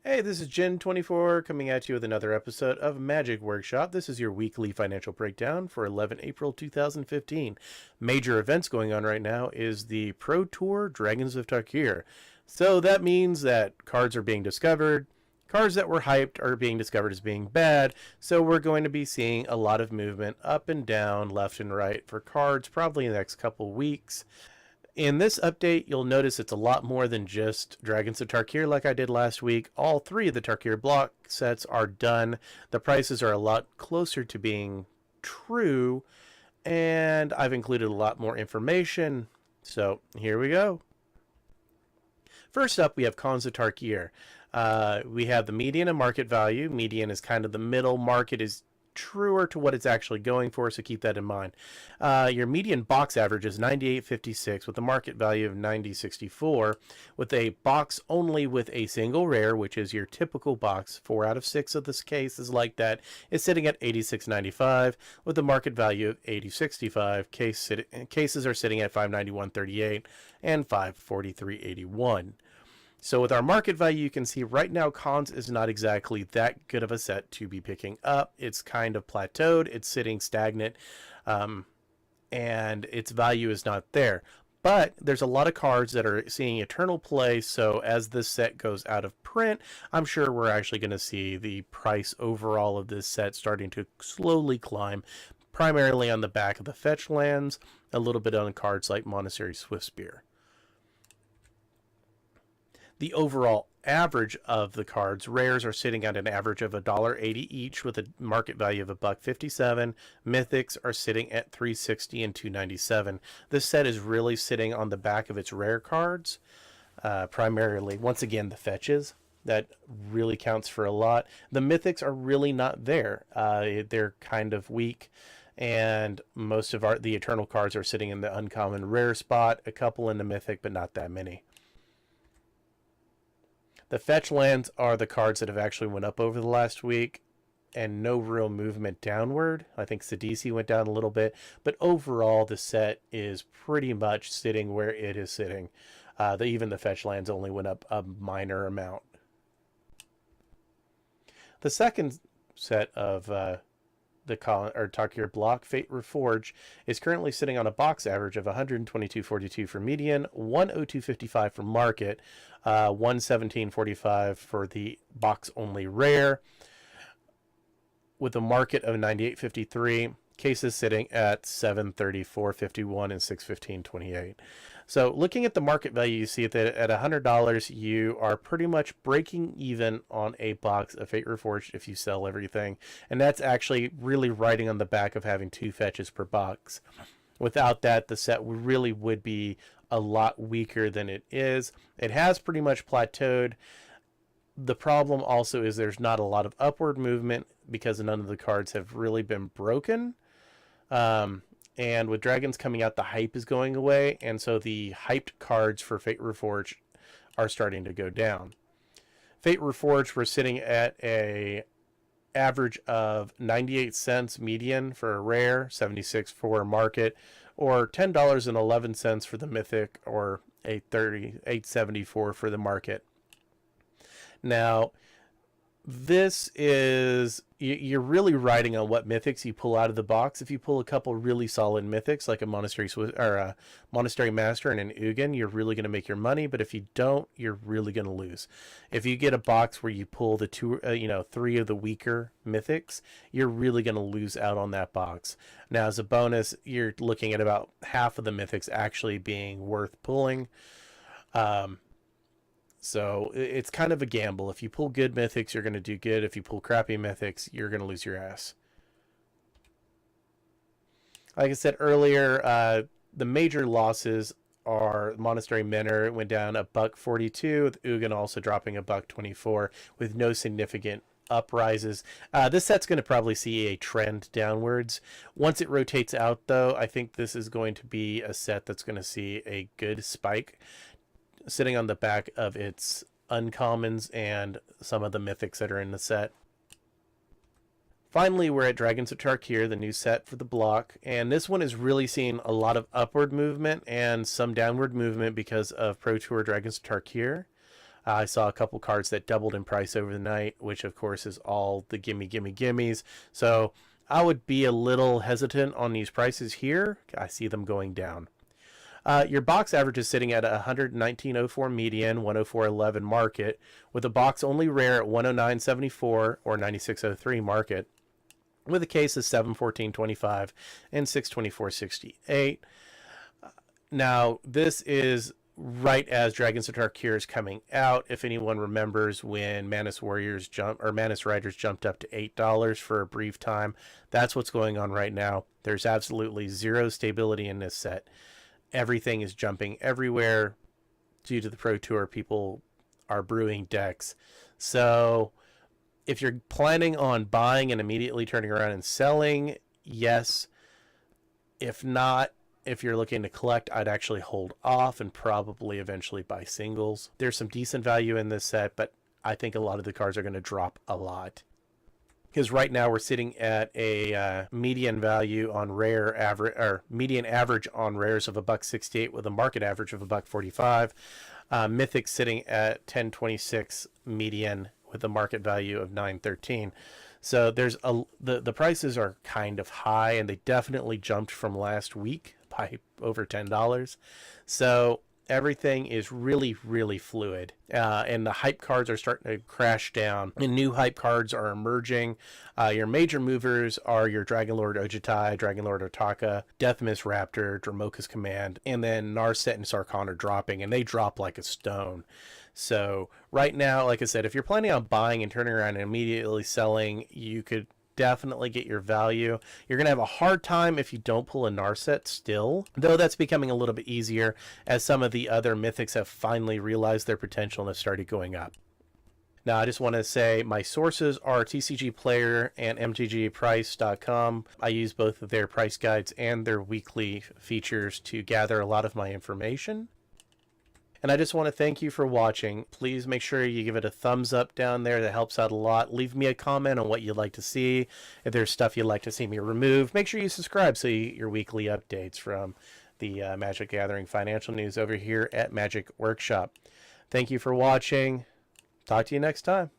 Hey, this is Gen24 coming at you with another episode of Magic Workshop. This is your weekly financial breakdown for 11 April 2015. Major events going on right now is the Pro Tour Dragons of Tarkir. So that means that cards are being discovered. Cards that were hyped are being discovered as being bad. So we're going to be seeing a lot of movement up and down, left and right for cards probably in the next couple weeks. In this update, you'll notice it's a lot more than just Dragons of Tarkir like I did last week. All three of the Tarkir block sets are done. The prices are a lot closer to being true, and I've included a lot more information. So here we go. First up, we have Khans of Tarkir. We have the median and market value. Median is kind of the middle. Market is truer to what it's actually going for, so keep that in mind. Your median box average is 98.56 with a market value of 90.64, with a box only with a single rare, which is your typical box. 4 out of 6 of this cases like that is sitting at 86.95 with a market value of 80.65. Cases are sitting at 591.38 and 543.81. So with our market value, you can see right now Khans is not exactly that good of a set to be picking up. It's kind of plateaued. It's sitting stagnant, and its value is not there. But there's a lot of cards that are seeing eternal play, so as this set goes out of print, I'm sure we're actually going to see the price overall of this set starting to slowly climb, primarily on the back of the fetch lands, a little bit on cards like Monastery Swiftspear. The overall average of the cards, rares are sitting at an average of $1.80 each with a market value of $1.57. Mythics are sitting at $3.60 and $2.97. This set is really sitting on the back of its rare cards, primarily. Once again, the fetches. That really counts for a lot. The mythics are really not there. They're kind of weak. And most of the eternal cards are sitting in the uncommon rare spot. A couple in the mythic, but not that many. The fetch lands are the cards that have actually went up over the last week, and no real movement downward. I think Sidisi went down a little bit, but overall the set is pretty much sitting where it is sitting. Even the fetch lands only went up a minor amount. The second set of the Tarkir block, Fate Reforged, is currently sitting on a box average of 122.42 for median, 102.55 for market, 117.45 for the box only rare, with a market of 98.53. Cases sitting at 734.51 and 615.28. So looking at the market value, you see that at $100 you are pretty much breaking even on a box of Fate Reforged if you sell everything, and that's actually really riding on the back of having 2 fetches per box. Without that, the set really would be a lot weaker than it is. It has pretty much plateaued. The problem also is there's not a lot of upward movement because none of the cards have really been broken. And with dragons coming out, the hype is going away, and so the hyped cards for Fate Reforged are starting to go down. Fate Reforged, we're sitting at a average of 98 cents median for a rare, 76 for a market, or $10.11 for the mythic, or $8.74 for the market. Now, this is, you're really riding on what mythics you pull out of the box. If you pull a couple really solid mythics like a Monastery Master and an Ugin, you're really going to make your money. But if you don't, you're really going to lose. If you get a box where you pull the 3 of the weaker mythics, you're really going to lose out on that box. Now, as a bonus, you're looking at about half of the mythics actually being worth pulling. So it's kind of a gamble. If you pull good mythics, you're going to do good. If you pull crappy mythics, you're going to lose your ass. Like I said earlier, the major losses are Monastery Menor. It went down $1.42, with Ugin also dropping $1.24 with no significant uprises. This set's going to probably see a trend downwards. Once it rotates out, though, I think this is going to be a set that's going to see a good spike, sitting on the back of its uncommons and some of the mythics that are in the set. Finally, we're at Dragons of Tarkir, the new set for the block, and this one is really seeing a lot of upward movement and some downward movement because of Pro Tour Dragons of Tarkir. I saw a couple cards that doubled in price over the night, which of course is all the gimmies. So I would be a little hesitant on these prices here. I see them going down. Your box average is sitting at 119.04 median, 104.11 market, with a box only rare at 109.74 or 96.03 market, with a case of 714.25 and 624.68. Now, this is right as Dragons of Tarkir is coming out. If anyone remembers when Manus Riders jumped up to $8 for a brief time, that's what's going on right now. There's absolutely zero stability in this set. Everything is jumping everywhere due to the Pro Tour. People are brewing decks. So if you're planning on buying and immediately turning around and selling, yes. If not, if you're looking to collect, I'd actually hold off and probably eventually buy singles. There's some decent value in this set, but I think a lot of the cards are going to drop a lot. Because right now we're sitting at a median value on rare average, or median average on rares of $1.68 with a market average of $1.45. Mythic sitting at 10.26 median with a market value of 9.13. So there's the prices are kind of high, and they definitely jumped from last week by over $10. So everything is really, really fluid. And the hype cards are starting to crash down, and new hype cards are emerging. Your major movers are your Dragonlord Ojitai, Dragonlord Otaka, Deathmist Raptor, Dramoka's Command, and then Narset and Sarkhan are dropping, and they drop like a stone. So right now, like I said, if you're planning on buying and turning around and immediately selling, you could definitely get your value. You're going to have a hard time if you don't pull a Narset still, though that's becoming a little bit easier as some of the other mythics have finally realized their potential and have started going up. Now, I just want to say my sources are TCG Player and MTGPrice.com. I use both of their price guides and their weekly features to gather a lot of my information. And I just want to thank you for watching. Please make sure you give it a thumbs up down there. That helps out a lot. Leave me a comment on what you'd like to see. If there's stuff you'd like to see me remove, make sure you subscribe so you get your weekly updates from the Magic Gathering financial news over here at Magic Workshop. Thank you for watching. Talk to you next time.